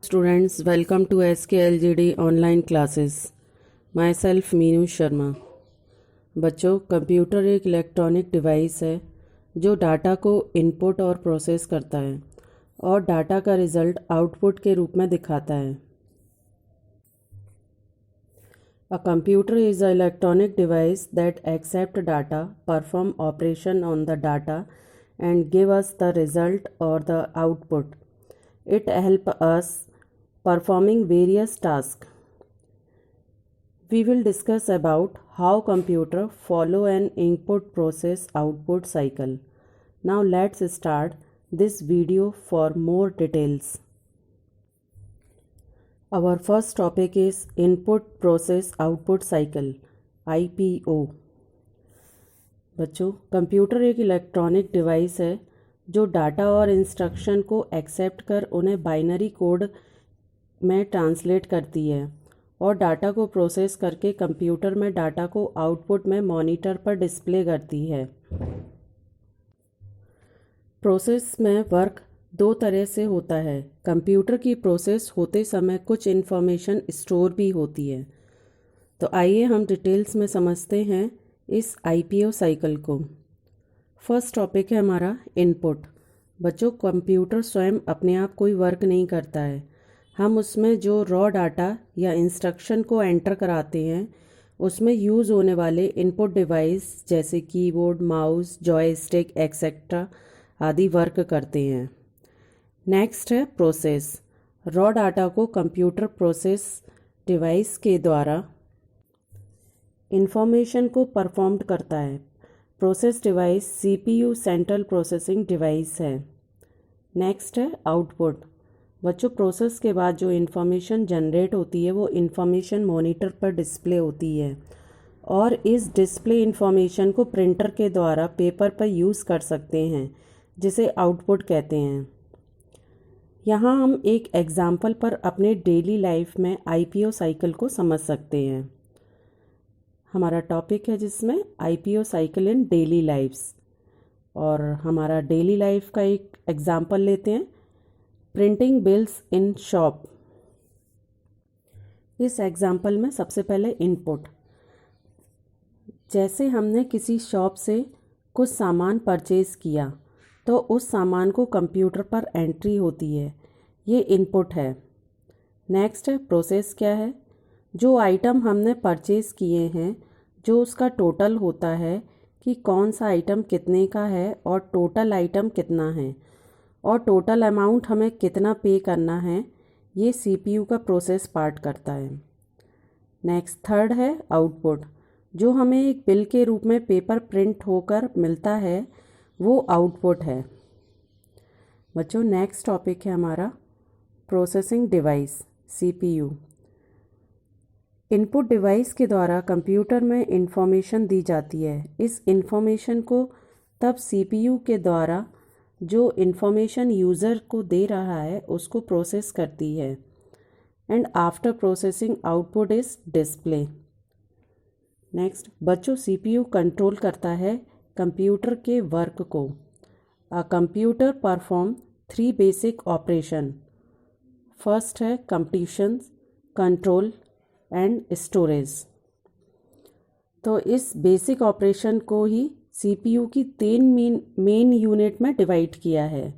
Students, welcome to SKLGD online classes. Myself Meenu Sharma. बच्चों, computer एक electronic device है जो डाटा को इनपुट और प्रोसेस करता है और डाटा का रिजल्ट आउटपुट के रूप में दिखाता है। A computer is an electronic device that accepts data, perform operation on the data, and give us the result or the output. It helps us performing various tasks. We will discuss about how computer follow an input process output cycle. Now let's start this video for more details. Our first topic is input process output cycle IPO. बच्चों, computer एक electronic device है जो data और instruction को accept कर उन्हें binary code में translate करती है और डाटा को प्रोसेस करके कंप्यूटर में डाटा को आउटपुट में मॉनिटर पर डिस्प्ले करती है। प्रोसेस में वर्क दो तरह से होता है। कंप्यूटर की प्रोसेस होते समय कुछ इन्फॉर्मेशन स्टोर भी होती है। तो आइए हम डिटेल्स में समझते हैं इस आईपीओ साइकिल को। फर्स्ट टॉपिक है हमारा इनपुट। बच्चों, कंप्यूटर स्वयं अपने आप कोई वर्क नहीं करता है। हम उसमें जो रॉ डाटा या इंस्ट्रक्शन को एंटर कराते हैं उसमें यूज़ होने वाले इनपुट डिवाइस जैसे कीबोर्ड, माउस, जॉयस्टिक एक्सेट्रा आदि वर्क करते हैं। नेक्स्ट है प्रोसेस। रॉ डाटा को कंप्यूटर प्रोसेस डिवाइस के द्वारा इंफॉर्मेशन को परफॉर्म्ड करता है। Process device CPU central processing device है। नेक्स्ट है आउटपुट। बच्चों, प्रोसेस के बाद जो इंफॉर्मेशन जनरेट होती है वो इंफॉर्मेशन मॉनिटर पर डिस्प्ले होती है और इस डिस्प्ले इंफॉर्मेशन को प्रिंटर के द्वारा पेपर पर यूज़ कर सकते हैं, जिसे आउटपुट कहते हैं। यहाँ हम एक एग्जाम्पल पर अपने डेली लाइफ में आईपीओ साइकिल को समझ सकते हैं। हमारा टॉपिक है जिसमें IPO cycle in daily lifes, और हमारा डेली लाइफ का एक एग्जाम्पल लेते हैं, प्रिंटिंग बिल्स इन शॉप। इस एग्जाम्पल में सबसे पहले इनपुट। जैसे हमने किसी शॉप से कुछ सामान परचेज़ किया तो उस सामान को कंप्यूटर पर एंट्री होती है, ये इनपुट है। नेक्स्ट है प्रोसेस। क्या है? जो आइटम हमने परचेज़ किए हैं, जो उसका टोटल होता है कि कौन सा आइटम कितने का है और टोटल आइटम कितना है और टोटल अमाउंट हमें कितना पे करना है, ये सीपीयू का प्रोसेस पार्ट करता है। नेक्स्ट थर्ड है आउटपुट। जो हमें एक बिल के रूप में पेपर प्रिंट होकर मिलता है वो आउटपुट है। बच्चों, नेक्स्ट टॉपिक है हमारा processing device CPU. Input device के द्वारा कंप्यूटर में इंफॉर्मेशन दी जाती है। इस इंफॉर्मेशन को तब सीपीयू के द्वारा जो इंफॉर्मेशन यूज़र को दे रहा है उसको प्रोसेस करती है and after processing output is display. Next बच्चों, सीपीयू कंट्रोल करता है कंप्यूटर के वर्क को। A computer perform 3 basic operation. First है कंप्यूटेशन, कंट्रोल एंड स्टोरेज। तो इस बेसिक ऑपरेशन को ही सीपीयू की 3 मेन यूनिट में डिवाइड किया है।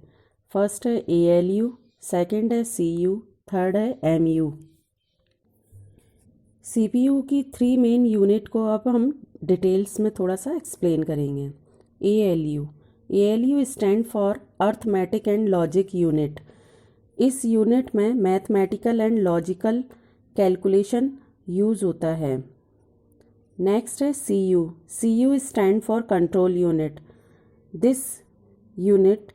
फर्स्ट है एएलयू, सेकंड है सीयू, थर्ड है एमयू। सीपीयू की 3 मेन यूनिट को अब हम डिटेल्स में थोड़ा सा एक्सप्लेन करेंगे। ALU stand for arithmetic and logic unit. इस यूनिट में mathematical and logical calculation use होता है। नेक्स्ट है CU stand for control unit. This unit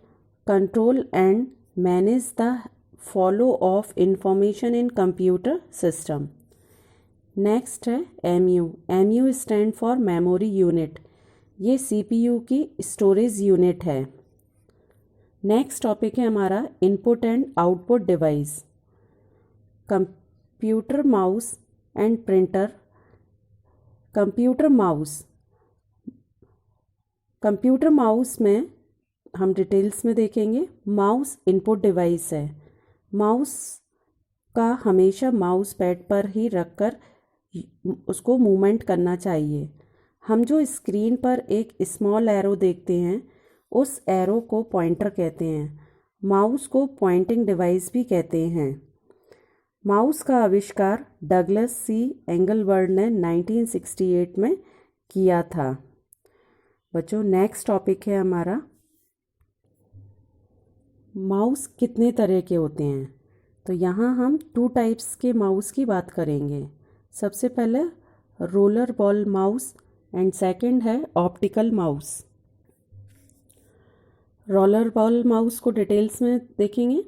control and manage the follow of information in computer system. Next है MU stand for memory unit. ये CPU की storage unit है। Next topic है हमारा input and output device. Computer mouse and printer. Computer mouse में हम details में देखेंगे। माउस इनपुट डिवाइस है। माउस का हमेशा माउस पैड पर ही रखकर उसको मूवमेंट करना चाहिए। हम जो स्क्रीन पर एक स्मॉल एरो देखते हैं उस एरो को पॉइंटर कहते हैं। माउस को पॉइंटिंग डिवाइस भी कहते हैं। माउस का आविष्कार डगलस सी एंगलबर्ट ने 1968 में किया था। बच्चों, नेक्स्ट टॉपिक है हमारा माउस कितने तरह के होते हैं। तो यहाँ हम 2 टाइप्स के माउस की बात करेंगे। सबसे पहले roller ball mouse and second है optical mouse. Roller ball mouse को डिटेल्स में देखेंगे।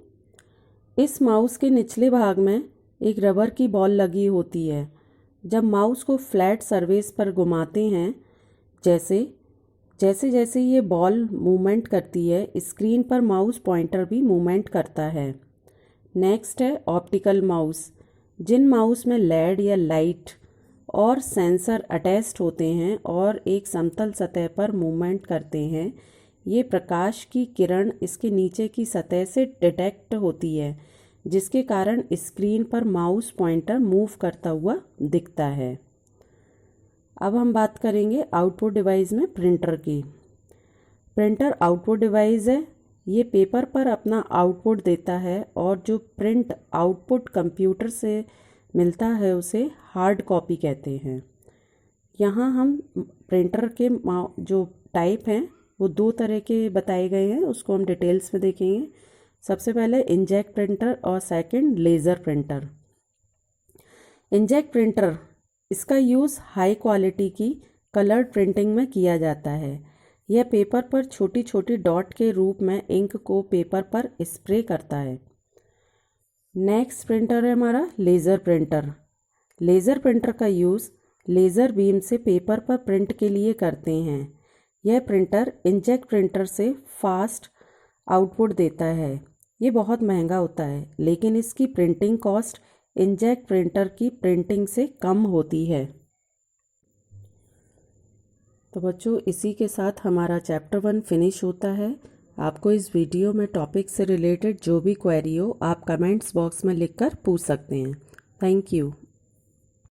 इस माउस के निचले भाग में एक रबर की बॉल लगी होती है। जब माउस को फ्लैट सरफेस पर घुमाते हैं, जैसे जैसे ये बॉल मूवमेंट करती है, स्क्रीन पर माउस पॉइंटर भी मूवमेंट करता है। नेक्स्ट है ऑप्टिकल माउस। जिन माउस में लेड या लाइट और सेंसर अटैच्ड होते हैं और एक समतल सतह पर मूवमेंट करते हैं, ये प्रकाश की किरण इसके नीचे की सतह से डिटेक्ट होती है, जिसके कारण स्क्रीन पर माउस पॉइंटर मूव करता हुआ दिखता है। अब हम बात करेंगे आउटपुट डिवाइस में प्रिंटर की। प्रिंटर आउटपुट डिवाइस है। ये पेपर पर अपना आउटपुट देता है और जो प्रिंट आउटपुट कंप्यूटर से मिलता है उसे हार्ड कॉपी कहते हैं। यहाँ हम प्रिंटर के जो टाइप हैं वो 2 तरह के बताए गए हैं, उसको हम डिटेल्स में देखेंगे। सबसे पहले इंकजेट प्रिंटर और second laser printer. Inkjet printer, इसका यूज़ हाई क्वालिटी की कलर प्रिंटिंग में किया जाता है। यह पेपर पर छोटी छोटी डॉट के रूप में इंक को पेपर पर स्प्रे करता है। नेक्स्ट प्रिंटर है हमारा लेज़र प्रिंटर। लेज़र प्रिंटर का यूज़ लेज़र बीम से पेपर पर प्रिंट के लिए करते हैं। यह प्रिंटर इंकजेट प्रिंटर से फास्ट आउटपुट देता है। ये बहुत महंगा होता है, लेकिन इसकी प्रिंटिंग कॉस्ट इंकजेट प्रिंटर की प्रिंटिंग से कम होती है। तो बच्चों, इसी के साथ हमारा चैप्टर 1 फिनिश होता है। आपको इस वीडियो में टॉपिक से रिलेटेड जो भी क्वेरी हो आप कमेंट्स बॉक्स में लिखकर पूछ सकते हैं। Thank you.